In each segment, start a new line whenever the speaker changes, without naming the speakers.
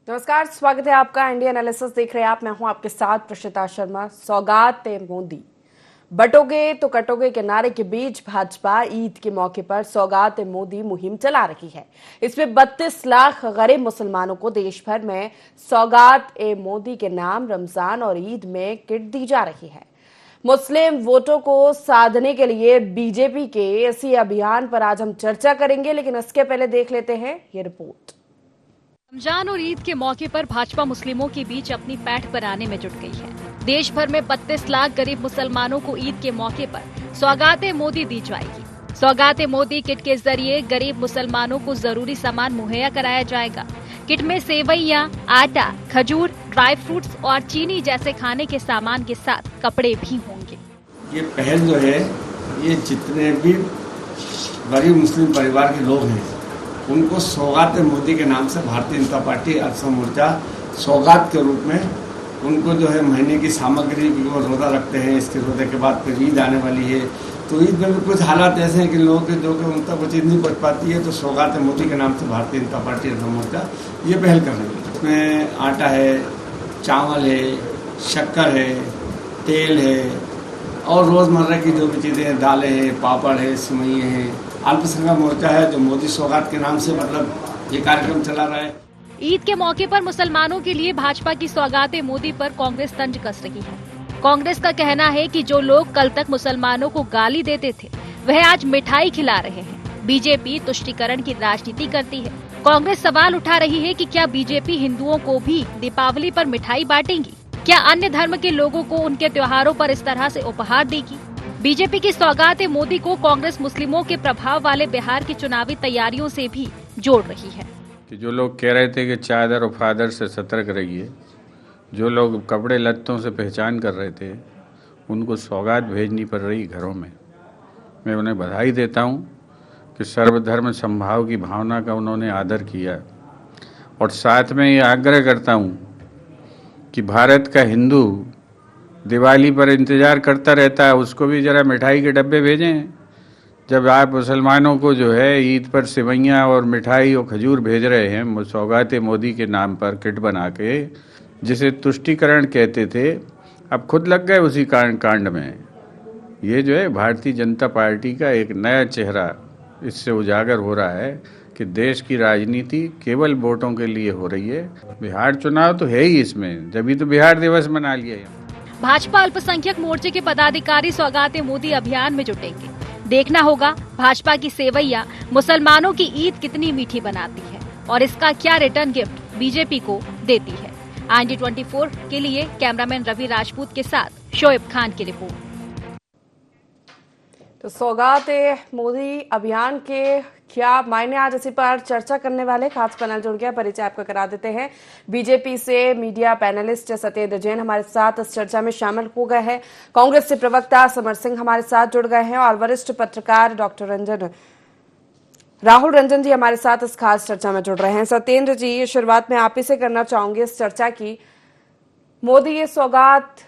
नमस्कार, स्वागत है आपका इंडिया एनालिसिस देख रहे हैं आप। मैं हूं आपके साथ प्रशिता शर्मा। सौगात मोदी, बटोगे तो कटोगे के नारे के बीच भाजपा ईद के मौके पर सौगात मोदी मुहिम चला रही है। इसमें 32 लाख गरीब मुसलमानों को देश भर में सौगात मोदी के नाम रमजान और ईद में किट दी जा रही है। मुस्लिम वोटों को साधने के लिए बीजेपी के इसी अभियान पर आज हम चर्चा करेंगे, लेकिन इसके पहले देख लेते हैं ये रिपोर्ट।
रमजान और ईद के मौके पर भाजपा मुस्लिमों के बीच अपनी पैठ बनाने में जुट गई है। देश भर में 32 लाख गरीब मुसलमानों को ईद के मौके पर सौगात मोदी दी जाएगी। सौगात मोदी किट के जरिए गरीब मुसलमानों को जरूरी सामान मुहैया कराया जाएगा। किट में सेवइयां, आटा, खजूर, ड्राई फ्रूट्स और चीनी जैसे खाने के सामान के साथ कपड़े भी होंगे।
ये पहल जो है, ये जितने भी गरीब मुस्लिम परिवार के लोग हैं उनको सौगात मोदी के नाम से भारतीय जनता पार्टी अल्पसंख्यक मोर्चा सौगात के रूप में उनको जो है महीने की सामग्री, वो रोज़ा रखते हैं, इसके रोज़े के बाद फिर ईद आने वाली है। तो ईद में भी कुछ हालात ऐसे हैं कि लोगों के जो कि उन तक वो चीज़ नहीं पहुँच पाती है, तो सौगात मोदी के नाम से भारतीय जनता पार्टी अल्पसंख्यक मोर्चा ये पहल कर रही है। इसमें आटा है, चावल है, शक्कर है, तेल है और रोज़मर्रा की जो भी चीज़ें हैं, दालें हैं, पापड़ है, सिवैयाँ हैं। अल्पसंख्यक मोर्चा है जो मोदी सौगात के नाम से मतलब ये कार्यक्रम चला रहा है।
ईद के मौके पर मुसलमानों के लिए भाजपा की सौगात मोदी पर कांग्रेस तंज कस रही है। कांग्रेस का कहना है कि जो लोग कल तक मुसलमानों को गाली देते थे वह आज मिठाई खिला रहे हैं। बीजेपी तुष्टीकरण की राजनीति करती है। कांग्रेस सवाल उठा रही है कि क्या बीजेपी हिंदुओं को भी दीपावली पर मिठाई बांटेगी? क्या अन्य धर्म के लोगों को उनके त्योहारों पर इस तरह से उपहार देगी? बीजेपी की सौगात मोदी को कांग्रेस मुस्लिमों के प्रभाव वाले बिहार की चुनावी तैयारियों से भी जोड़ रही है।
कि जो लोग कह रहे थे कि चादर और फादर से सतर्क रहिए, जो लोग कपड़े लत्तों से पहचान कर रहे थे, उनको सौगात भेजनी पड़ रही घरों में। मैं उन्हें बधाई देता हूं कि सर्वधर्म समभाव की भावना का उन्होंने आदर किया, और साथ में ये आग्रह करता हूं कि भारत का हिंदू दिवाली पर इंतज़ार करता रहता है, उसको भी ज़रा मिठाई के डब्बे भेजें। जब आप मुसलमानों को जो है ईद पर सेवइयाँ और मिठाई और खजूर भेज रहे हैं सौगात मोदी के नाम पर किट बना के, जिसे तुष्टीकरण कहते थे, अब खुद लग गए उसी कांड में। ये जो है भारतीय जनता पार्टी का एक नया चेहरा इससे उजागर हो रहा है कि देश की राजनीति केवल वोटों के लिए हो रही है। बिहार चुनाव तो है ही इसमें, जब तो बिहार दिवस मना लिया है।
भाजपा अल्पसंख्यक मोर्चे के पदाधिकारी सौगात मोदी अभियान में जुटेंगे। देखना होगा भाजपा की सेवैया मुसलमानों की ईद कितनी मीठी बनाती है और इसका क्या रिटर्न गिफ्ट बीजेपी को देती है। IND24 के लिए कैमरामैन रवि राजपूत के साथ शोएब खान की रिपोर्ट।
तो सौगात मोदी अभियान के क्या मायने, आज इसी पर चर्चा करने वाले खास पैनल जुड़ गया। परिचय आपको करा देते हैं। बीजेपी से मीडिया पैनलिस्ट सत्येंद्र जैन हमारे साथ इस चर्चा में शामिल हो गए हैं। कांग्रेस से प्रवक्ता समर सिंह हमारे साथ जुड़ गए हैं और वरिष्ठ पत्रकार डॉक्टर राहुल रंजन जी हमारे साथ इस खास चर्चा में जुड़ रहे हैं। सत्येंद्र जी, शुरुआत में आप ही से करना चाहूंगी इस चर्चा की। मोदी ये सौगात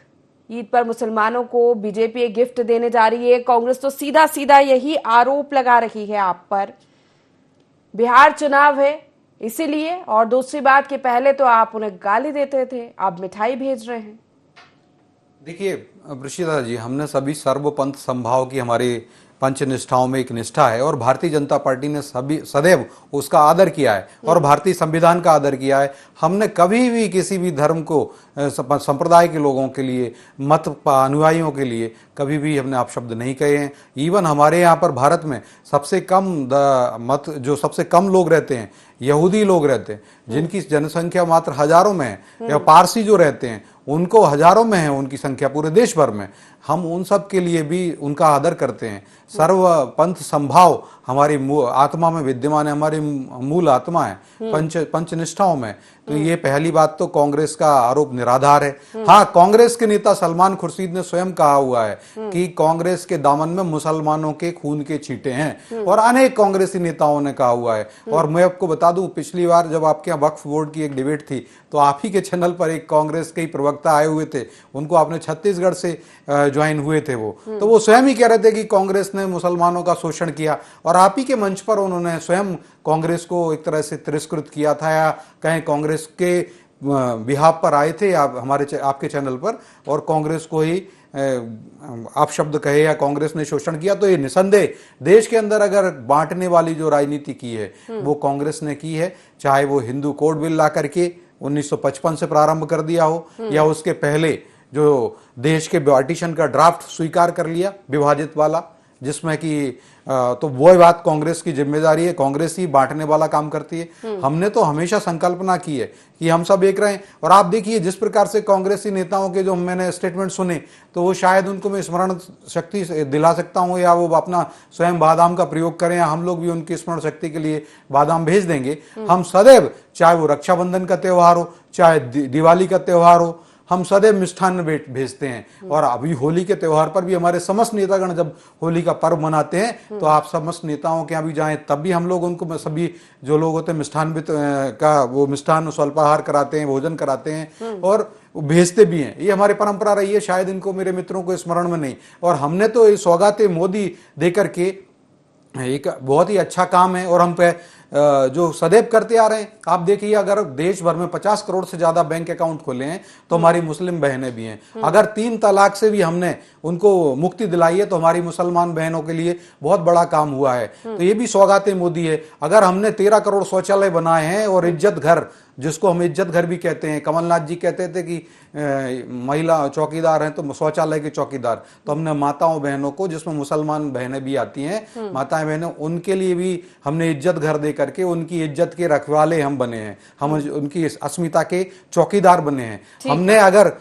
ईद पर मुसलमानों को बीजेपी एक गिफ्ट देने जा रही है। कांग्रेस तो सीधा सीधा यही आरोप लगा रही है आप पर। बिहार चुनाव है इसीलिए, और दूसरी बात कि पहले तो आप उन्हें गाली देते थे, आप मिठाई भेज रहे हैं।
देखिए प्रशिता जी, हमने सभी सर्वपंथ संभाव की हमारी पंच निष्ठाओं में एक निष्ठा है और भारतीय जनता पार्टी ने सभी सदैव उसका आदर किया है और भारतीय संविधान का आदर किया है। हमने कभी भी किसी भी धर्म को, संप्रदाय के लोगों के लिए, मत अनुयायियों के लिए कभी भी हमने अपशब्द नहीं कहे हैं। इवन हमारे यहाँ पर भारत में सबसे कम लोग रहते हैं, यहूदी लोग रहते हैं, जिनकी जनसंख्या मात्र हजारों में है, या पारसी जो रहते हैं उनको हजारों में है उनकी संख्या पूरे देश भर में। हम उन सब के लिए भी उनका आदर करते हैं। सर्वपंथ संभाव हमारी आत्मा में विद्यमान है, हमारी मूल आत्मा है पंच निष्ठाओं में। तो ये पहली बात तो कांग्रेस का आरोप निराधार है। हाँ, कांग्रेस के नेता सलमान खुर्शीद ने स्वयं कहा हुआ है कि कांग्रेस के दामन में मुसलमानों के खून के छींटे हैं, और अनेक कांग्रेसी नेताओं ने कहा हुआ है। और मैं आपको बता बता दूं, पिछली बार जब आपके यहाँ वक्फ बोर्ड की एक डिबेट थी तो आप ही के चैनल पर एक कांग्रेस के ही प्रवक्ता आए हुए थे, उनको आपने छत्तीसगढ़ से ज्वाइन हुए थे वो, तो वो स्वयं ही कह रहे थे कि कांग्रेस ने मुसलमानों का शोषण किया, और आप ही के मंच पर उन्होंने स्वयं कांग्रेस को एक तरह से तिरस्कृत किया था, या कहें कांग्रेस के बिहाफ पर आए थे आप आपके चैनल पर, और कांग्रेस को ही आप शब्द कहे या कांग्रेस ने शोषण किया। तो ये निसंदेह देश के अंदर अगर बांटने वाली जो राजनीति की है वो कांग्रेस ने की है, चाहे वो हिंदू कोड बिल ला करके 1955 से प्रारंभ कर दिया हो, या उसके पहले जो देश के पार्टीशन का ड्राफ्ट स्वीकार कर लिया विभाजित वाला, जिसमें कि तो वो बात कांग्रेस की जिम्मेदारी है, कांग्रेस ही बांटने वाला काम करती है। हमने तो हमेशा संकल्पना की है कि हम सब एक रहें, और आप देखिए जिस प्रकार से कांग्रेसी नेताओं के जो मैंने स्टेटमेंट सुने, तो वो शायद उनको मैं स्मरण शक्ति दिला सकता हूं, या वो अपना स्वयं बादाम का प्रयोग करें, या हम लोग भी उनकी स्मरण शक्ति के लिए बादाम भेज देंगे। हम सदैव, चाहे वो रक्षाबंधन का त्यौहार हो, चाहे दिवाली का त्यौहार हो, हम सदैव मिष्ठान्न भेजते हैं। और अभी होली के त्यौहार पर भी हमारे समस्त नेतागण जब होली का पर्व मनाते हैं तो आप समस्त नेताओं के यहाँ भी जाएं, तब भी हम लोग उनको, सभी जो लोग होते हैं मिष्ठान्न का वो मिष्ठान्न स्वल्पाहार कराते हैं, भोजन कराते हैं और भेजते भी हैं। ये हमारी परंपरा रही है, शायद इनको, मेरे मित्रों को स्मरण में नहीं। और हमने तो ये सौगातें मोदी देकर के एक बहुत ही अच्छा काम है, और हम पे जो सदैव करते आ रहे हैं। आप देखिए, अगर देश भर में 50 करोड़ से ज्यादा बैंक अकाउंट खोले हैं तो हमारी मुस्लिम बहनें भी हैं। अगर 3 तलाक से भी हमने उनको मुक्ति दिलाई है तो हमारी मुसलमान बहनों के लिए बहुत बड़ा काम हुआ है। तो ये भी सौगातें मोदी है। अगर हमने 13 करोड़ शौचालय बनाए हैं, और इज्जत घर, जिसको हम इज्जत घर भी कहते हैं, कमलनाथ जी कहते थे कि महिला चौकीदार हैं तो शौचालय के चौकीदार, तो हमने माताओं बहनों को, जिसमें मुसलमान बहनें भी आती हैं, माताएं बहनें, उनके लिए भी हमने इज्जत घर दे करके उनकी इज्जत के रखवाले हम बने हैं, हम उनकी अस्मिता के चौकीदार बने हैं। हमने अगर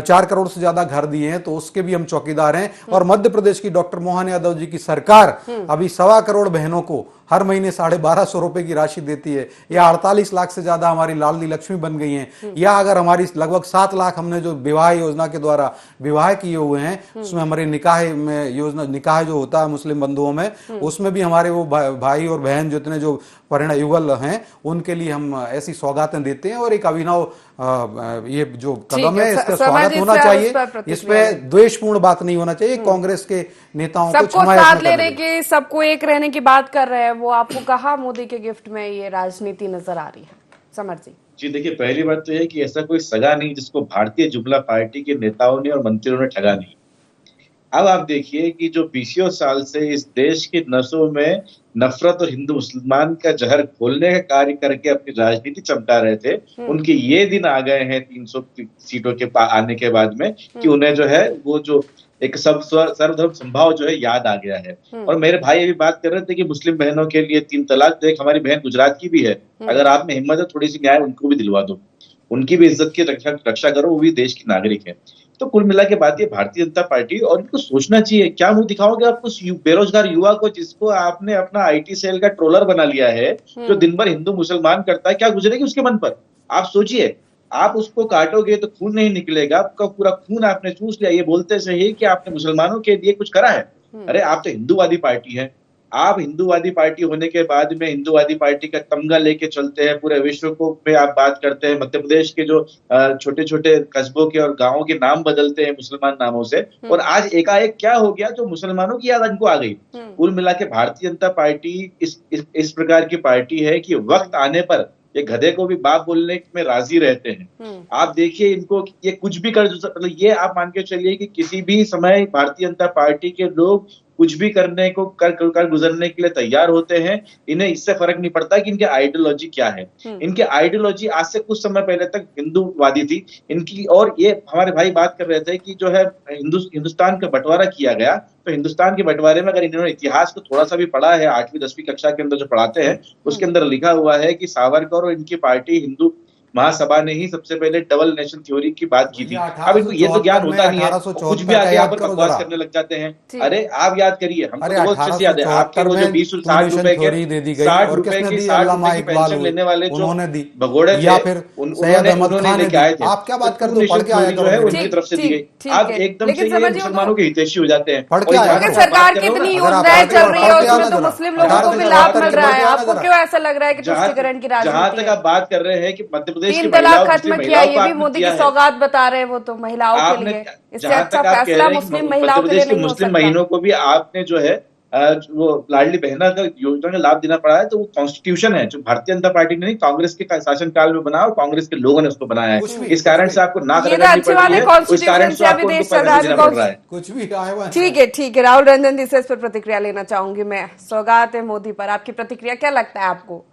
4 करोड़ से ज्यादा घर दिए हैं तो उसके भी हम चौकीदार हैं। और मध्य प्रदेश की डॉक्टर मोहन यादव जी की सरकार अभी 1.25 करोड़ बहनों को हर महीने 1250 रुपए की राशि देती है, या 48 लाख से ज्यादा हमारी लाडली लक्ष्मी बन गई हैं। या अगर हमारी लगभग 7 लाख हमने जो विवाह योजना के द्वारा विवाह किए हुए हैं, उसमें हमारे निकाह में योजना, निकाह जो होता है मुस्लिम बंधुओं में, उसमें भी हमारे वो भाई और बहन जितने जो परिणय युगल हैं उनके लिए हम ऐसी सौगातें देते हैं। और एक अभिनव ये जो कदम है, इसका स्वागत होना चाहिए। इस पे द्वेषपूर्ण बात नहीं होना चाहिए। कांग्रेस के नेताओं को
सबको साथ लेने की, सबको एक रहने की बात कर रहे हैं वो। आपको कहा मोदी के गिफ्ट में ये राजनीति नजर आ रही है? समर जी
देखिए, पहली बात तो यह कि ऐसा कोई सगा नहीं जिसको भारतीय जुमला पार्टी के नेताओं ने और मंत्रियों ने ठगा नहीं। अब आप देखिए कि जो 20 साल से इस देश की नसों में नफरत और हिंदू मुसलमान का जहर खोलने का कार्य करके अपनी राजनीति चमका रहे थे, उनके ये दिन आ गए हैं 300 सीटों के आने के बाद में कि उन्हें जो है वो जो एक सर्वधर्म संभाव जो है याद आ गया है। और मेरे भाई अभी बात कर रहे थे कि मुस्लिम बहनों के लिए 3 तलाक, तो एक हमारी बहन गुजरात की भी है, अगर आप में हिम्मत है थोड़ी सी न्याय उनको भी दिलवा दो, उनकी भी इज्जत की रक्षा करो, वो भी देश की नागरिक है। तो कुल मिला के बात ये भारतीय जनता पार्टी, और इनको सोचना चाहिए, क्या मुंह दिखाओगे आप उस बेरोजगार युवा को जिसको आपने अपना IT सेल का ट्रोलर बना लिया है, जो दिन भर हिंदू मुसलमान करता है, क्या गुजरेगी उसके मन पर? आप सोचिए, आप उसको काटोगे तो खून नहीं निकलेगा, आपका पूरा खून आपने चूस लिया ये बोलते से ही कि आपने मुसलमानों के लिए कुछ करा है। अरे आप तो हिंदूवादी पार्टी है, आप हिंदूवादी पार्टी होने के बाद में हिंदूवादी पार्टी का तमगा लेके चलते हैं, पूरे विश्व को पे आप बात करते हैं, मध्य प्रदेश के जो छोटे छोटे कस्बों के और गांवों के नाम बदलते हैं मुसलमान नामों से, और आज एकाएक क्या हो गया जो मुसलमानों की याद इनको आ गई। कुल मिला के भारतीय जनता पार्टी इस प्रकार की पार्टी है कि वक्त आने पर ये गधे को भी बाप बोलने में राजी रहते हैं। आप देखिए इनको, ये कुछ भी कर, मतलब ये आप मान के चलिए कि किसी भी समय भारतीय जनता पार्टी के लोग कुछ भी करने को कर गुजरने के लिए तैयार होते हैं। इन्हें इससे फर्क नहीं पड़ता कि इनके आइडियोलॉजी क्या है। इनके आइडियोलॉजी आज से कुछ समय पहले तक हिंदूवादी थी इनकी। और ये हमारे भाई बात कर रहे थे कि जो है हिंदुस्तान का बंटवारा किया गया, तो हिंदुस्तान के बंटवारे में अगर इन्होंने इतिहास को थोड़ा सा भी पढ़ा है, 8वीं 10वीं कक्षा के अंदर जो पढ़ाते हैं उसके अंदर लिखा हुआ है कि सावरकर और इनकी पार्टी महासभा ने ही सबसे पहले डबल नेशन थ्योरी की बात की थी। अब इनको ये तो
1874
ज्ञान होता
में,
नहीं है,
1874
कुछ भी आगे यहाँ पर
का याद
बकवास
करो
करने लग जाते हैं।
ठीक।
अरे आप याद करिए, हमको
अरे
तो बहुत अच्छे से याद है, आपके वो जो 20-60 रुपए के
थ्योरी दे दी गई
60
और
रुपए
किसने
की
दी?
60
अल्लामा
रुपए की
इकबाल
पेंशन लेने वाले जो
उन्होंने दी,
भगोड़े
या
थे,
फिर सैयद
उन्होंने
अहमद
उन्होंने
खान ने
लेके
दी।
आए थे।
आप क्या बात करते हो?
टू
पढ़
नेशन
के आया
थ्योरी जो
करो
है
मेरे
उनकी
लिए।
तरफ से दी गई।
ठीक
आप
है।
एकदम
लेकिन
से ये
समझिए
मुसलमानों के हितैषी हो जाते हैं।
पढ़ के
और
आया
जहाँ
क्योंकि
करो।
तक बात
सरकार
कर रहे हो
कितनी
ना,
योजनाएं चल रही है
पढ़ के आना
उसमें तो
जरा।
मुस्लिम लोगों को भी
1874
लाभ मिल रहा है।
पढ़ के आना
आपको
जरा।
क्यों ऐसा लग रहा है कि तुष्टिकरण की
जहां
राजनीति
तक
है?
आप बात कर रहे हैं कि मध्य प्रदेश की
3
महिलाओं,
तलाक
मुस्लिम
खत्म किया,
महिलाओं
ये
को
भी
आपने
मोदी
दिया
की
है।
सौगात बता रहे हैं वो तो महिलाओं के
आपने
लिए। इससे
जहां
अच्छा
तक आप कह
फैसला
रहे हैं कि
मुस्लिम
मध्य
महिलाओं के लिए
प्रदेश के
नहीं हो
मुस्लिम
सकता।
महीनों को भी आपने जो है वो लाडली बहना का योजना का लाभ देना पड़ा है, तो वो कॉन्स्टिट्यूशन है जो भारतीय जनता पार्टी ने नहीं, कांग्रेस के शासनकाल में बना और कांग्रेस के लोगों ने उसको बनाया
कुछ
है।
भी,
इस कारण
कुछ
से आपको नाक
ये तो
रगड़नी
अच्छे
पड़ रही
वाले
है, उस कारण
कॉन्स्टिट्यूशन
से
से अभी
आपको
देश
उनको
चल रहा
पैसा
है।
देना पड़ रहा है।
कुछ भी आया हुआ है।
ठीक है राहुल रंजन जी से इस पर प्रतिक्रिया लेना चाहूंगी मैं। सौगात है मोदी पर, आपकी प्रतिक्रिया क्या लगता है आपको?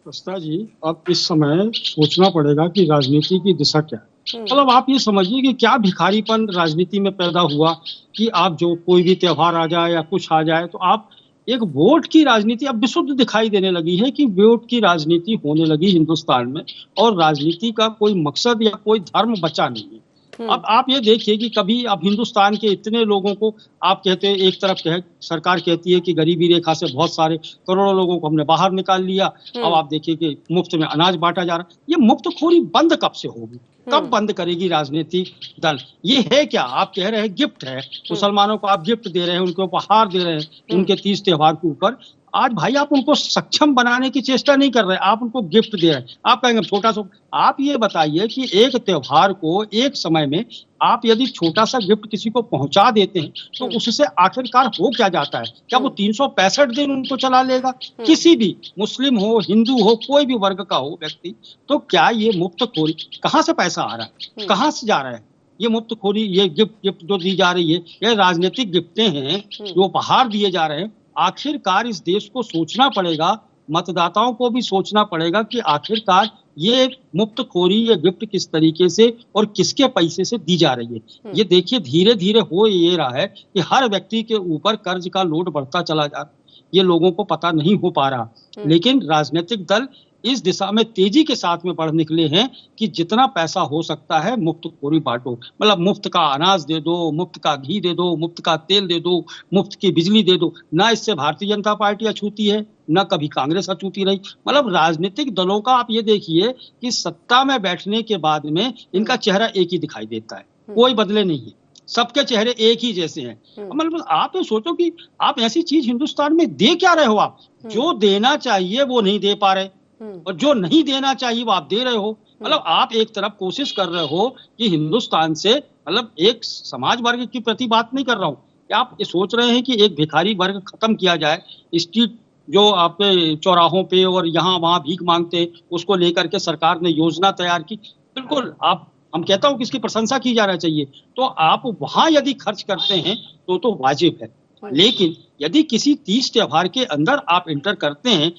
प्रस्ता जी, अब इस समय सोचना पड़ेगा कि राजनीति की दिशा क्या है। मतलब आप ये समझिए कि क्या भिखारीपन राजनीति में पैदा हुआ कि आप जो कोई भी त्योहार आ जाए या कुछ आ जाए तो आप एक वोट की राजनीति अब विशुद्ध दिखाई देने लगी है कि वोट की राजनीति होने लगी हिंदुस्तान में, और राजनीति का कोई मकसद या कोई धर्म बचा नहीं है। अब आप ये देखिए कि कभी अब हिंदुस्तान के इतने लोगों को आप कहते हैं, एक तरफ सरकार कहती है कि गरीबी रेखा से बहुत सारे करोड़ों लोगों को हमने बाहर निकाल लिया। अब आप देखिए कि मुफ्त में अनाज बांटा जा रहा है। ये मुफ्तखोरी बंद कब से होगी? कब बंद करेगी राजनीतिक दल? ये है क्या? आप कह रहे हैं गिफ्ट है, मुसलमानों को आप गिफ्ट दे रहे हैं, उनको उपहार दे रहे हैं उनके 30 त्योहार के ऊपर। आज भाई आप उनको सक्षम बनाने की चेष्टा नहीं कर रहे, आप उनको गिफ्ट दे रहे हैं। आप कहेंगे छोटा सा, आप ये बताइए कि एक त्योहार को एक समय में आप यदि छोटा सा गिफ्ट किसी को पहुंचा देते हैं तो उससे आखिरकार हो क्या जाता है? क्या वो 365 दिन उनको चला लेगा? किसी भी मुस्लिम हो, हिंदू हो, कोई भी वर्ग का हो व्यक्ति, तो क्या ये मुफ्तखोरी, कहाँ से पैसा आ रहा है, कहाँ से जा रहा है? ये मुफ्तखोरी, ये गिफ्ट जो दी जा रही है, ये राजनीतिक गिफ्टें हैं जो उपहार दिए जा रहे हैं। आखिरकार इस देश को सोचना पड़ेगा, मतदाताओं को भी सोचना पड़ेगा कि आखिरकार ये मुफ्तखोरी, ये गिफ्ट किस तरीके से और किसके पैसे से दी जा रही है। ये देखिए धीरे धीरे हो ये रहा है कि हर व्यक्ति के ऊपर कर्ज का लोड बढ़ता चला जा रहा है। ये लोगों को पता नहीं हो पा रहा, लेकिन राजनीतिक दल इस दिशा में तेजी के साथ में बढ़ निकले हैं कि जितना पैसा हो सकता है मुफ्तखोरी बांटो। मतलब मुफ्त का अनाज दे दो, मुफ्त का घी दे दो, मुफ्त का तेल दे दो, मुफ्त की बिजली दे दो। ना इससे भारतीय जनता पार्टी अछूती है, ना कभी कांग्रेस अछूती रही। मतलब राजनीतिक दलों का आप ये देखिए कि सत्ता में बैठने के बाद में इनका चेहरा एक ही दिखाई देता है, कोई बदले नहीं है, सबके चेहरे एक ही जैसे हैं। मतलब आप ये सोचो कि आप ऐसी चीज हिंदुस्तान में दे क्या रहे हो? आप जो देना चाहिए वो नहीं दे पा रहे, और जो नहीं देना चाहिए वो आप दे रहे हो। मतलब आप एक तरफ कोशिश कर रहे हो कि हिंदुस्तान से, मतलब एक समाज वर्ग की प्रति बात नहीं कर रहा हूँ, आप ये सोच रहे हैं कि एक भिखारी वर्ग खत्म किया जाए, स्ट्रीट जो आप चौराहों पे और यहाँ वहां भीख मांगते, उसको लेकर के सरकार ने योजना तैयार की। बिल्कुल, आप हम कहता हूँ कि इसकी प्रशंसा की जाना चाहिए। तो आप वहां यदि खर्च करते हैं तो वाजिब है, लेकिन यदि किसी 30 त्योहार के अंदर आप इंटर करते हैं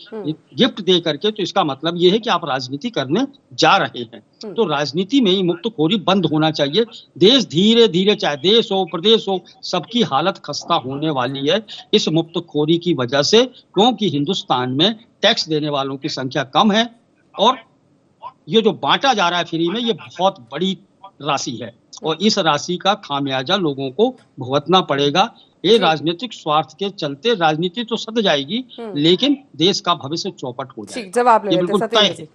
गिफ्ट दे करके, तो इसका मतलब यह है कि आप राजनीति करने जा रहे हैं। तो राजनीति में ही मुफ्तखोरी बंद होना चाहिए। देश धीरे धीरे, चाहे देश हो प्रदेश हो, सबकी हालत खस्ता होने वाली है इस मुफ्तखोरी की वजह से, क्योंकि हिंदुस्तान में टैक्स देने वालों की संख्या कम है और ये जो बांटा जा रहा है फ्री में, ये बहुत बड़ी राशि है और इस राशि का खामियाजा लोगों को भुगतना पड़ेगा। ये राजनीतिक स्वार्थ के चलते राजनीति तो सद जाएगी, लेकिन देश का भविष्य चौपट हो जाएगा।
जवाब ले
ये
लेते
बिल्कुल तय है।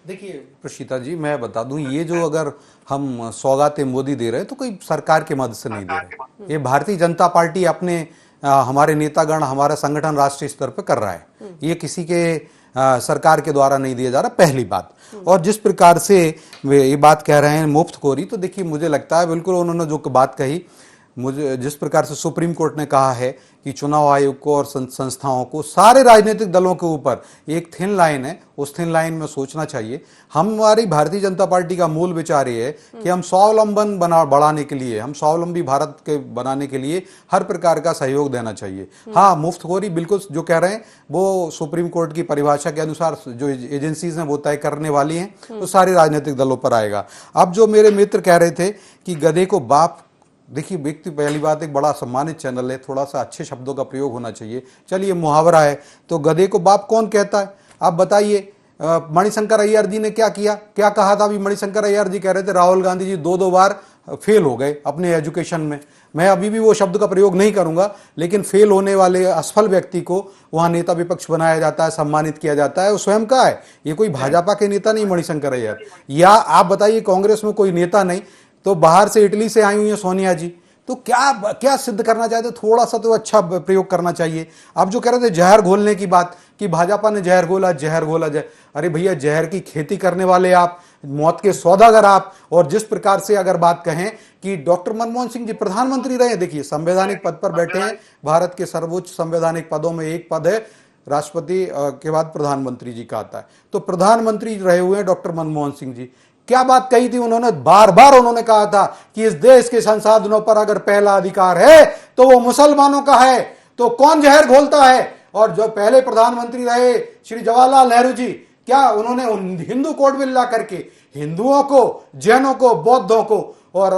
देखिए प्रशीता जी, मैं बता दूं, ये जो अगर हम सौगातें मोदी दे रहे हैं तो कोई सरकार के मदद से नहीं दे रहे। ये भारतीय जनता पार्टी अपने हमारे नेतागण, हमारा संगठन राष्ट्रीय स्तर पर कर रहा है। ये किसी के सरकार के द्वारा नहीं दिया जा रहा, पहली बात। और जिस प्रकार से वे ये बात कह रहे हैं मुफ्तखोरी, तो देखिए मुझे लगता है बिल्कुल उन्होंने जो बात कही, मुझे जिस प्रकार से सुप्रीम कोर्ट ने कहा है कि चुनाव आयोग को और संस्थाओं को, सारे राजनीतिक दलों के ऊपर एक थिन लाइन है, उस थिन लाइन में सोचना चाहिए। हमारी भारतीय जनता पार्टी का मूल विचार ये है कि हम स्वावलंबन बढ़ाने के लिए, हम स्वावलंबी भारत के बनाने के लिए हर प्रकार का सहयोग देना चाहिए। हाँ, मुफ्तखोरी बिल्कुल जो कह रहे हैं वो सुप्रीम कोर्ट की परिभाषा के अनुसार जो एजेंसीज हैं वो तय करने वाली हैं, तो सारे राजनीतिक दलों पर आएगा। अब जो मेरे मित्र कह रहे थे कि गधे को बाप, देखिए व्यक्ति, पहली बात एक बड़ा सम्मानित चैनल है, थोड़ा सा अच्छे शब्दों का प्रयोग होना चाहिए। चलिए मुहावरा है, तो गधे को बाप कौन कहता है? आप बताइए, मणिशंकर अय्यर जी ने क्या किया, क्या कहा था? अभी मणिशंकर अय्यर जी कह रहे थे राहुल गांधी जी 2-2 बार फेल हो गए अपने एजुकेशन में। मैं अभी भी वो शब्द का प्रयोग नहीं करूंगा, लेकिन फेल होने वाले असफल व्यक्ति को वहां नेता विपक्ष बनाया जाता है, सम्मानित किया जाता है। वो स्वयं का है, ये कोई भाजपा के नेता नहीं मणिशंकर अय्यर। या आप बताइए कांग्रेस में कोई नेता नहीं, तो बाहर से इटली से आई हुई है सोनिया जी, तो क्या क्या सिद्ध करना चाहते? थोड़ा सा तो अच्छा प्रयोग करना चाहिए। आप जो कह रहे थे जहर घोलने की बात कि भाजपा ने जहर घोला, जहर घोला, अरे भैया जहर की खेती करने वाले आप, मौत के सौदागर आप। और जिस प्रकार से अगर बात कहें कि डॉक्टर मनमोहन सिंह जी प्रधानमंत्री रहे, देखिए संवैधानिक पद पर बैठे हैं, भारत के सर्वोच्च संवैधानिक पदों में एक पद है, राष्ट्रपति के बाद प्रधानमंत्री जी का आता है, तो प्रधानमंत्री रहे हुए हैं डॉक्टर मनमोहन सिंह जी। क्या बात कही थी उन्होंने? बार बार उन्होंने कहा था कि इस देश के संसाधनों पर अगर पहला अधिकार है तो वो मुसलमानों का है। तो कौन जहर घोलता है? और जो पहले प्रधानमंत्री रहे श्री जवाहरलाल नेहरू जी, क्या उन्होंने हिंदू कोड बिल ला करके हिंदुओं को, जैनों को, बौद्धों को और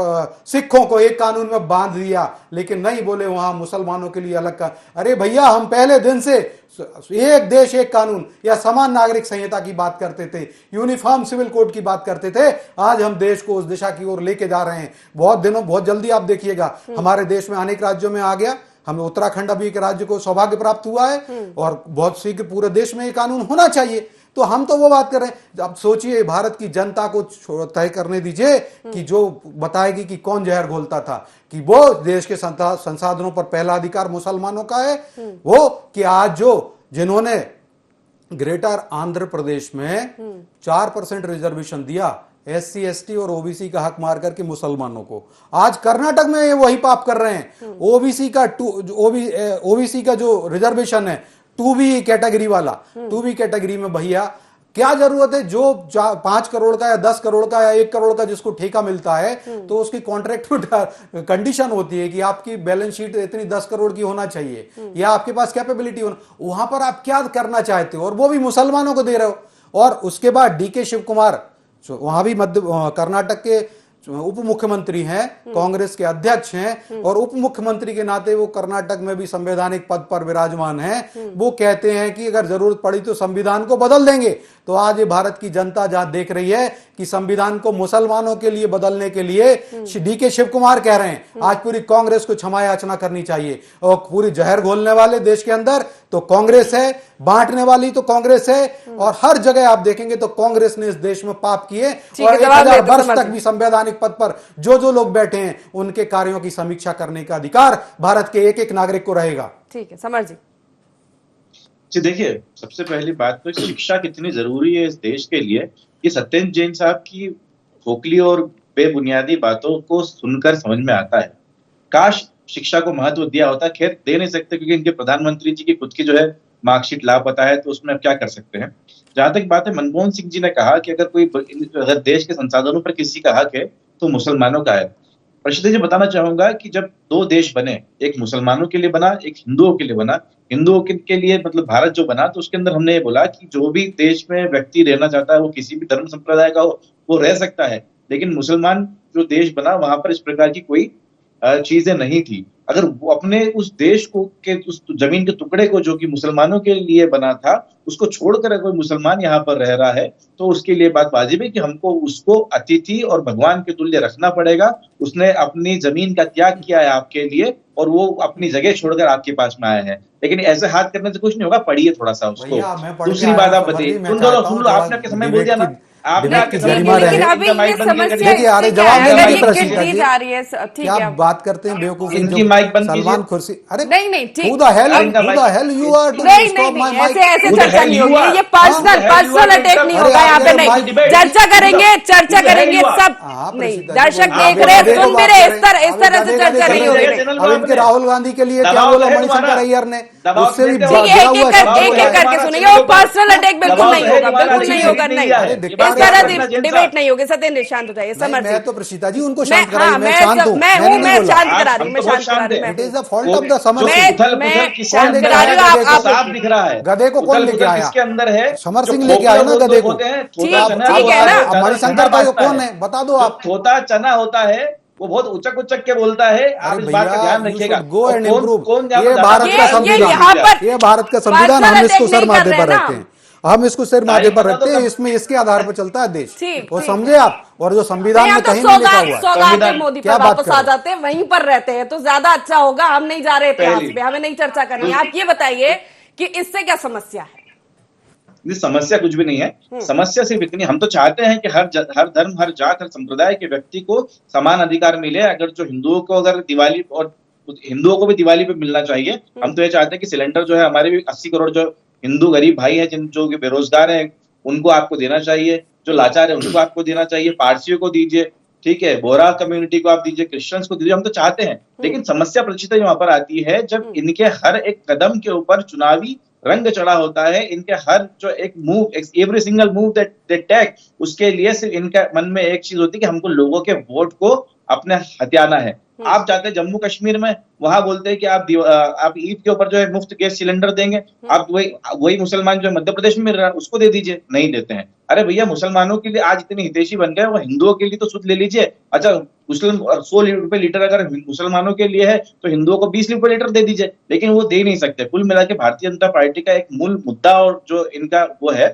सिखों को एक कानून में बांध दिया, लेकिन नहीं बोले वहां मुसलमानों के लिए अलग का? अरे भैया हम पहले दिन से एक देश एक कानून या समान नागरिक संहिता की बात करते थे, यूनिफॉर्म सिविल कोड की बात करते थे। आज हम देश को उस दिशा की ओर लेके जा रहे हैं। बहुत जल्दी आप देखिएगा हमारे देश में अनेक राज्यों में आ गया, हमें उत्तराखंड अभी एक राज्य को सौभाग्य प्राप्त हुआ है, और बहुत शीघ्र पूरे देश में ये कानून होना चाहिए। तो हम तो वो बात कर रहे हैं। अब सोचिए, भारत की जनता को तय करने दीजिए कि जो बताएगी कि कौन जहर घोलता था, कि वो देश के संसाधनों पर पहला अधिकार मुसलमानों का है, वो कि आज जिन्होंने ग्रेटर आंध्र प्रदेश में 4% रिजर्वेशन दिया SC ST और OBC का हक मार करके मुसलमानों को, आज कर्नाटक में वही पाप कर रहे हैं। OBC का जो रिजर्वेशन है 2B कैटेगरी वाला, 2B कैटेगरी में भैया क्या जरूरत है? जो 5 करोड़ का या 10 करोड़ का या 1 करोड़ का जिसको ठेका मिलता है, तो उसकी कॉन्ट्रैक्ट कंडीशन होती है कि आपकी बैलेंस शीट इतनी 10 करोड़ की होना चाहिए या आपके पास कैपेबिलिटी होना। वहां पर आप क्या करना चाहते हो? और वो भी मुसलमानों को दे रहे हो। और उसके बाद DK शिव कुमार वहां भी कर्नाटक के उप मुख्यमंत्री हैं, कांग्रेस के अध्यक्ष हैं, और उप मुख्यमंत्री के नाते वो कर्नाटक में भी संवैधानिक पद पर विराजमान हैं। वो कहते हैं कि अगर जरूरत पड़ी तो संविधान को बदल देंगे। तो आज ये भारत की जनता जहां देख रही है कि संविधान को मुसलमानों के लिए बदलने के लिए DK शिव कुमार कह रहे हैं, आज पूरी कांग्रेस को क्षमा याचना करनी चाहिए। और पूरी जहर घोलने वाले देश के अंदर तो कांग्रेस है, बांटने वाली तो कांग्रेस है, और हर जगह आप देखेंगे तो कांग्रेस ने इस देश में पाप किए। और 1000 वर्ष तक भी संवैधानिक पद पर जो लोग बैठे हैं उनके कार्यों की समीक्षा करने का अधिकार भारत के एक नागरिक को रहेगा।
ठीक है, समर जी।
देखिए, सबसे पहली बात तो शिक्षा कितनी जरूरी है इस देश के लिए, ये सत्येंद्र जैन साहब की खोखली और बेबुनियादी बातों को सुनकर समझ में आता है। काश शिक्षा को महत्व दिया होता, खैर दे नहीं सकते क्योंकि इनके प्रधानमंत्री जी की खुद की जो है मार्कशीट लापता है, तो उसमें अब क्या कर सकते हैं। जहां तक बात है, मनमोहन सिंह जी ने कहा कि अगर देश के संसाधनों पर किसी का हक है तो मुसलमानों का है। प्रशिद जी बताना चाहूंगा कि जब 2 देश बने, एक मुसलमानों के लिए बना, एक हिंदुओं के लिए बना, हिंदुओं के लिए मतलब भारत जो बना, तो उसके अंदर हमने ये बोला कि जो भी देश में व्यक्ति रहना चाहता है वो किसी भी धर्म संप्रदाय का हो, वो रह सकता है। लेकिन मुसलमान जो देश बना वहां पर इस प्रकार की कोई चीजें नहीं थी। अगर वो अपने उस देश को के उस जमीन के टुकड़े को जो कि मुसलमानों के लिए बना था उसको छोड़कर अगर कोई मुसलमान यहाँ पर रह रहा है तो उसके लिए बात वाजिब है कि हमको उसको अतिथि और भगवान के तुल्य रखना पड़ेगा। उसने अपनी जमीन का त्याग किया है आपके लिए और वो अपनी जगह छोड़कर आपके पास में आया है, लेकिन ऐसे हाथ करने से कुछ नहीं होगा। पढ़िए थोड़ा सा उसको। दूसरी बात आप बताइए, सुन लो, आपने आपके समय बोल दिया ना, आपने
लेकिन अभी ये समस्या जा रही है। ठीक है,
आप बात करते हैं बेवकूफी।
इनकी माइक बंद कीजिए।
सलमान खुर्शी, अरे
नहीं ठीक,
who the hell you are to stop my mic?
ऐसे चर्चा नहीं होगी, ये पर्सनल अटैक नहीं होगा यहाँ पे। नहीं, चर्चा करेंगे सब। नहीं, दर्शक देख रहे, सुन भी रहे, इस तरह से चर्चा नहीं होगी।
अब इनके राहुल गांधी के लिए क्या बोला मणिशंकर अय्यर ने, उससे भी
एक एक करके सुनेंगे। वो पर्सनल अटैक बिल्कुल नहीं होगा, बिल्कुल नहीं होगा। नहीं, इस तरह डिबेट नहीं होगी। सत्येंद्र शांत हो जाइए। समर
मैं तो प्रशिता जी उनको शांत करा रही हूं, मैं शांत हूं,
मैं शांत करा रही हूं।
It is the fault of the summer.
आप साफ दिख रहा है,
गधे को कौन लेके आया?
इसके अंदर है
समर सिंह लेके आया ना गधे को।
ठीक है ना,
मणिशंकर का कौन है बता दो आप।
तोता चना होता है, वो बहुत उचक के बोलता है। आप इस बात का ध्यान रखिएगा।
Go and improve.
कौन
ये भारत का संविधान, ये भारत का संविधान, हम इसको सर माथे पर रखते हैं। हम इसको सिर माथे पर रखते हैं,
तो
इसमें इसके आधार पर चलता है देश।
ठीक,
वो
ठीक।
समझे आप, और जो संविधान में
तो
कहीं नहीं लिखा हुआ है।
सौगात मोदी पर
क्या बात
वापस
कर
आ
रहे हैं?
जाते हैं, वहीं पर रहते हैं तो ज्यादा अच्छा होगा। हम नहीं जा रहे इतिहास पे, हमें नहीं चर्चा करनी है। आप ये बताइए कि इससे क्या समस्या है?
समस्या कुछ भी नहीं है। समस्या सिर्फ इतनी, हम तो चाहते हैं कि हर धर्म, हर जात, हर संप्रदाय के व्यक्ति को समान अधिकार मिले। अगर जो हिंदुओं को अगर दिवाली, और हिंदुओं को भी दिवाली पे मिलना चाहिए। हम तो ये चाहते हैं कि सिलेंडर जो है हमारे भी 80 करोड़ जो हिंदू गरीब भाई है, जिन जो बेरोजगार है, उनको आपको देना चाहिए। जो लाचार है उनको आपको देना चाहिए। पारसियों को दीजिए, ठीक है, बोरा कम्युनिटी को आप दीजिए, क्रिश्चियंस को दीजिए, हम तो चाहते हैं। लेकिन समस्या प्रतिष्ठा वहां पर आती है जब इनके हर एक कदम के ऊपर चुनावी रंग चढ़ा होता है। इनके हर जो एक move, every single move that they take, उसके लिए सिर्फ इनका मन में एक चीज होती है कि हमको लोगों के वोट को अपने हथियाना है। आप जाते हैं जम्मू कश्मीर में, वहां बोलते हैं कि आप ईद के ऊपर जो है मुफ्त गैस सिलेंडर देंगे। आप वही मुसलमान जो मध्य प्रदेश में मिल रहा है उसको दे दीजिए, नहीं देते हैं। अरे भैया, मुसलमानों के लिए आज इतने हितैषी बन गए, वो हिंदुओं के लिए तो शुद्ध ले लीजिए। अच्छा, मुस्लिम 100 रुपए लीटर अगर मुसलमानों के लिए है तो हिंदुओं को 20 रुपए लीटर दे दीजिए, लेकिन वो दे नहीं सकते। कुल मिला के भारतीय जनता पार्टी का एक मूल मुद्दा और जो इनका वो है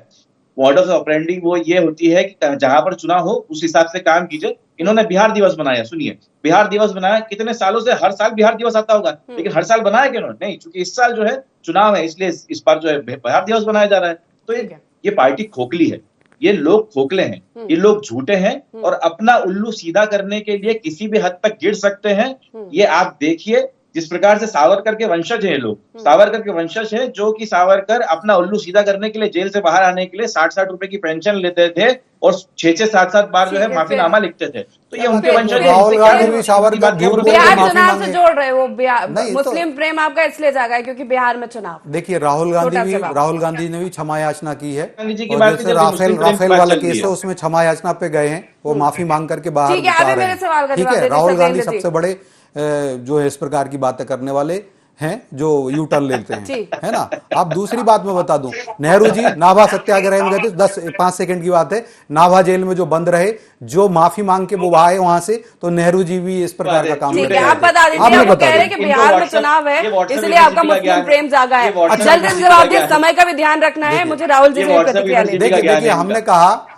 मॉडल ऑपरेंडी, वो ये होती है कि जहां पर चुनाव हो उस हिसाब से काम कीजिए। इन्होंने बिहार दिवस बनाया, सुनिए, बिहार दिवस बनाया, कितने सालों से हर साल बिहार दिवस आता होगा, लेकिन हर साल बनाया क्यों नहीं? क्योंकि इस साल जो है चुनाव है, इसलिए इस बार जो है बिहार दिवस बनाया जा रहा है। तो ये पार्टी खोखली है, ये लोग खोखले हैं, ये लोग झूठे हैं और अपना उल्लू सीधा करने के लिए किसी भी हद तक गिर सकते हैं। ये आप देखिए, जिस प्रकार से सावरकर के वंशज हैं लोग, सावरकर के वंशज हैं जो कि सावरकर अपना उल्लू सीधा करने के लिए जेल से बाहर आने के लिए 60-60 रुपए की पेंशन लेते थे और 6-6, 7-7 बार जो है माफीनामा लिखते थे। तो ये उनके वंशज हैं।
राहुल गांधी भी सावरकर
बिहार चुनाव से जोड़ रहे हो, मुस्लिम प्रेम आपका इसलिए जागा है क्योंकि बिहार में चुनाव।
देखिए, राहुल गांधी ने भी क्षमा याचना की है।
गांधी जी की
और
बात
जैसे राफेल वाला केस है उसमें क्षमा याचना पे गए हैं, वो माफी मांग करके बाहर
ठीक है,
बता
अभी
रहे
मेरे सवाल का
हैं। ठीक
जवाब
है,
दे दीजिए,
राहुल गांधी
सत्येंद्र जी।
सबसे बड़े जो है इस प्रकार की बातें करने वाले हैं जो यू टर्न लेते हैं, है ना। अब दूसरी बात मैं बता दूं, नेहरू जी नाभा सत्याग्रह में गए थे, 5 सेकंड की बात है, नाभा जेल में जो बंद रहे, जो माफी मांग के वो आए वहां से, तो नेहरू जी भी इस प्रकार का काम
ठीक
करते
है। आप बता दीजिए, आप कह रहे हैं कि बिहार में चुनाव है इसलिए आपका मुस्लिम प्रेम जागा है। जल्दी से जवाब दिए, समय का भी ध्यान रखना है। मुझे राहुल जी से प्रतिक्रिया लेनी है।
देखिए, हमने कहा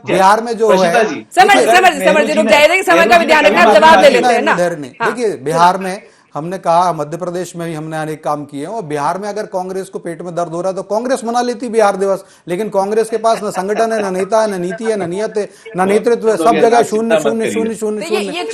बिहार में जो है,
समझ रुक जाइए, समय का भी ध्यान रखना, आप जवाब ले लेते हैं ना।
देखिए, बिहार में हमने कहा, मध्य प्रदेश में भी हमने अनेक काम किए हैं, और बिहार में अगर कांग्रेस को पेट में दर्द हो रहा है तो कांग्रेस मना लेती बिहार दिवस, लेकिन कांग्रेस के पास न संगठन है, न नेता है, न नीति है, न नियत है, न नेतृत्व है, सब जगह शून्य शून्य शून्य शून्य शून्य।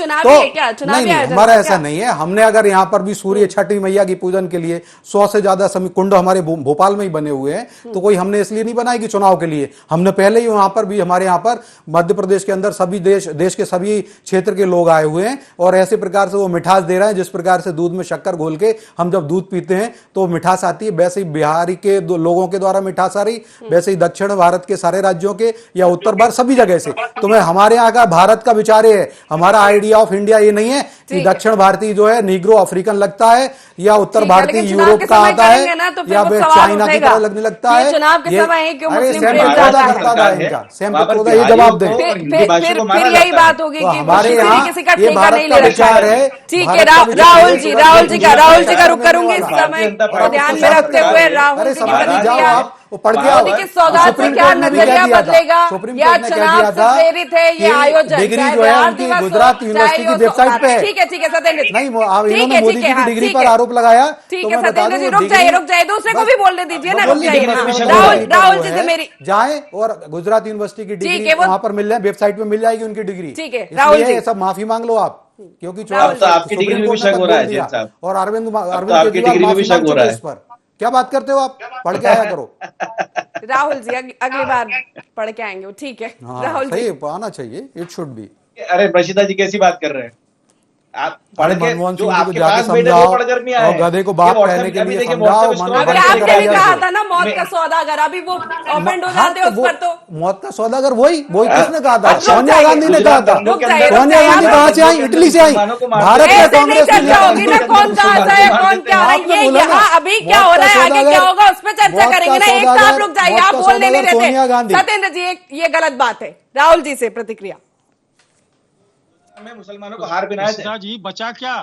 तो नहीं, हमारा ऐसा नहीं है। हमने अगर यहाँ पर भी सूर्य छठी मैया की पूजन के लिए 100 से ज्यादा कुंड हमारे भोपाल में ही बने हुए हैं, तो कोई हमने इसलिए नहीं बनाए कि चुनाव के लिए। हमने पहले ही वहां पर भी, हमारे यहाँ पर मध्य प्रदेश के अंदर सभी देश के सभी क्षेत्र के लोग आए हुए हैं, और ऐसे प्रकार से वो मिठास दे रहे हैं जिस प्रकार से दूध में शक्कर घोल के हम जब दूध पीते हैं तो मिठास आती है, वैसे ही बिहारी के लोगों के द्वारा मिठास आ रही, वैसे ही दक्षिण भारत के सारे राज्यों के या उत्तर भारत सभी जगह से। तो मैं हमारे यहाँ का भारत का विचार है, हमारा आइडिया ऑफ इंडिया ये नहीं है कि दक्षिण भारतीय जो है निग्रो अफ्रीकन लगता है, या उत्तर भारतीय यूरोप का आता है, या चाइना की तरह लगने लगता है।
चुनाव के समय है क्यों मुस्लिम
प्रेम ये जवाब दे,
फिर यही बात होगी कि
हमारे यहाँ
ये भारत का विचार है। ठीक है, राहुल जी का रुख करूंगी इस समय को ध्यान में रखते हुए। राहुल जी की प्रतिक्रिया, मोदी की सौगात से क्या नजरिया बदलेगा, या चुनाव से प्रेरित है ये आयोजन?
डिग्री जो है उनकी गुजरात यूनिवर्सिटी की वेबसाइट पे है।
ठीक है सत्येंद्र जी,
नहीं, इन्होंने मोदी जी की डिग्री पर आरोप लगाया।
ठीक है सत्येंद्र जी, रुक जाइए, दूसरे को भी बोलने दीजिए ना, रुक जाइए। राहुल जी से मेरी
जाए, और गुजरात यूनिवर्सिटी की डिग्री वहां पर मिल जाए, वेबसाइट में मिल जाएगी उनकी डिग्री।
ठीक है राहुल जी,
सब माफी मांग लो आप, क्योंकि
आपकी डिग्री में भी शक हो रहा है
और अरविंद केजरीवाल माफी मांग चुके इस पर। क्या बात करते हो आप? पढ़ के आया करो।
राहुल जी अगली बार पढ़ के आएंगे, ठीक है। राहुल जी,
सही आना चाहिए, इट शुड बी।
अरे रशीदा जी कैसी बात कर रहे हैं आप? पढ़ के
मनमोहन
जो
सिंह को
आपके
जाके
पास बैठे
समझाओ,
वो पढ़कर नहीं आए,
और गधे को बात कहने के लिए समझाओ।
अभी आपने भी कहा था ना मौत का सौदागर, अभी वो ऑफेंड हो जाते हैं उस पर। तो
मौत का सौदागर वही किसने कहा था? सोनिया गांधी ने कहा था। सोनिया गांधी कहाँ से आई? इटली से आई। भारत में कांग्रेस की
चर्चा होगी ना, कौन कहाँ से है, कौन क्या है, ये यहाँ अभी क्या हो रहा है, आगे क्या होगा उस पर चर्चा करेंगे ना। एक तो आप रुक जाइए, आप बोलने नहीं देते। सत्येंद्र जी, ये गलत बात है। राहुल जी से प्रतिक्रिया।
मुसलमानों को हार बिना
जी बचा क्या?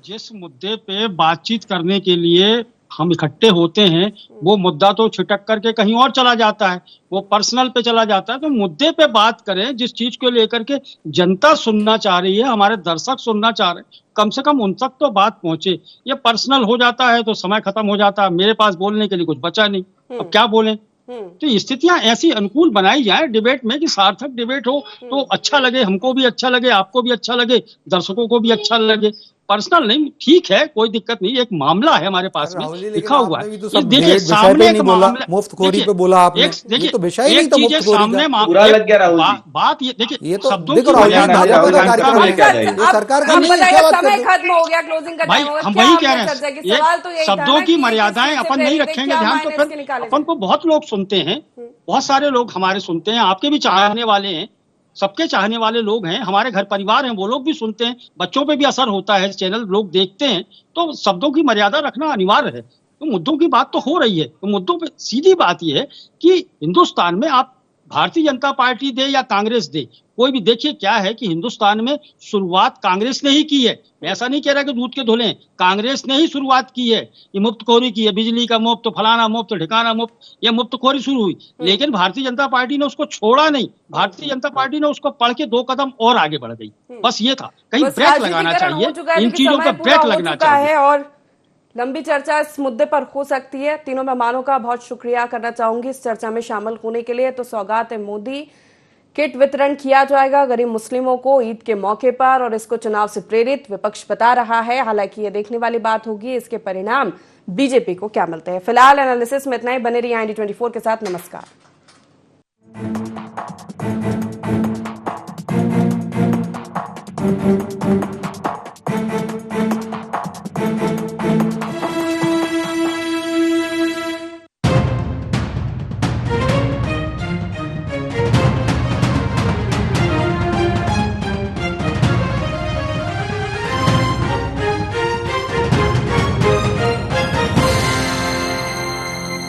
जिस मुद्दे पे बातचीत करने के लिए हम इकट्ठे होते हैं वो मुद्दा तो छिटक करके कहीं और चला जाता है, वो पर्सनल पे चला जाता है। तो मुद्दे पे बात करें, जिस चीज को लेकर के जनता सुनना चाह रही है, हमारे दर्शक सुनना चाह रहे हैं, कम से कम उन तक तो बात पहुंचे। ये पर्सनल हो जाता है तो समय खत्म हो जाता है, मेरे पास बोलने के लिए कुछ बचा नहीं, अब क्या बोलें। तो स्थितियां ऐसी अनुकूल बनाई जाए डिबेट में कि सार्थक डिबेट हो, तो अच्छा लगे, हमको भी अच्छा लगे, आपको भी अच्छा लगे, दर्शकों को भी अच्छा लगे। पर्सनल नहीं, ठीक है, कोई दिक्कत नहीं, एक मामला है हमारे पास में लिखा हुआ है।
तो देखिए सामने एक मामला मुफ्तखोरी पे बोला आपने, ये तो विषय नहीं था मुफ्तखोरी का।
बुरा लग गया राहुल जी।
बात ये देखिए,
ये तो
शब्दों
देखो
की
राहुल जी,
मर्यादा
भाजपा का
भाई,
कार्यक्रम है,
क्या जाएगी?
ये सरकार का
अब
नहीं है,
बताइए,
क्या बात
समय
कर रहे हैं?
खत्म हो गया, क्लोजिंग का
भाई
टाइम हो गया,
हम
क्या
वही
आपने
कह रहे
चर्चा की?
हैं,
सवाल तो यही था
शब्दों
ना
की
कि
मर्यादाएं
किस चीज से
अपन नहीं
प्रेरित है,
रखेंगे
क्या
ध्यान, तो
मायने इसके
फिर
निकाले
अपन को बहुत लोग सुनते हैं, बहुत सारे लोग हमारे सुनते हैं, आपके भी चाहने वाले हैं, सबके चाहने वाले लोग हैं, हमारे घर परिवार हैं, वो लोग भी सुनते हैं, बच्चों पे भी असर होता है, चैनल लोग देखते हैं, तो शब्दों की मर्यादा रखना अनिवार्य है। तो मुद्दों की बात तो हो रही है, तो मुद्दों पे सीधी बात यह है कि हिंदुस्तान में आप भारतीय जनता पार्टी दे या कांग्रेस दे, कोई भी, देखिए क्या है कि हिंदुस्तान में शुरुआत कांग्रेस ने ही की है। मैं ऐसा नहीं कह रहा कि दूध के धुले, कांग्रेस ने ही शुरुआत की है, ये मुफ्तखोरी की है, बिजली का मुफ्त, फलाना मुफ्त, ठिकाना मुफ्त, ये मुफ्तखोरी शुरू हुई। लेकिन भारतीय जनता पार्टी ने उसको छोड़ा नहीं, भारतीय जनता पार्टी ने उसको पढ़ के 2 कदम और आगे बढ़ गई। बस ये था, कहीं
बस
ब्रेक लगाना
राजनीतिकरण हो
चाहिए,
चुका है,
इन
क्योंकि
चीजों
समय
पर
पूरा
ब्रेक
हो
लगना
चुका
चाहिए।
है और लंबी चर्चा इस मुद्दे पर हो सकती है। तीनों मेहमानों का बहुत शुक्रिया करना चाहूंगी इस चर्चा में शामिल होने के लिए। तो सौगात मोदी किट वितरण किया जाएगा गरीब मुस्लिमों को ईद के मौके पर, और इसको चुनाव से प्रेरित विपक्ष बता रहा है। हालांकि ये देखने वाली बात होगी इसके परिणाम बीजेपी को क्या मिलते हैं। फिलहाल एनालिसिस में इतना ही। बने रहिए IND24 के साथ। नमस्कार।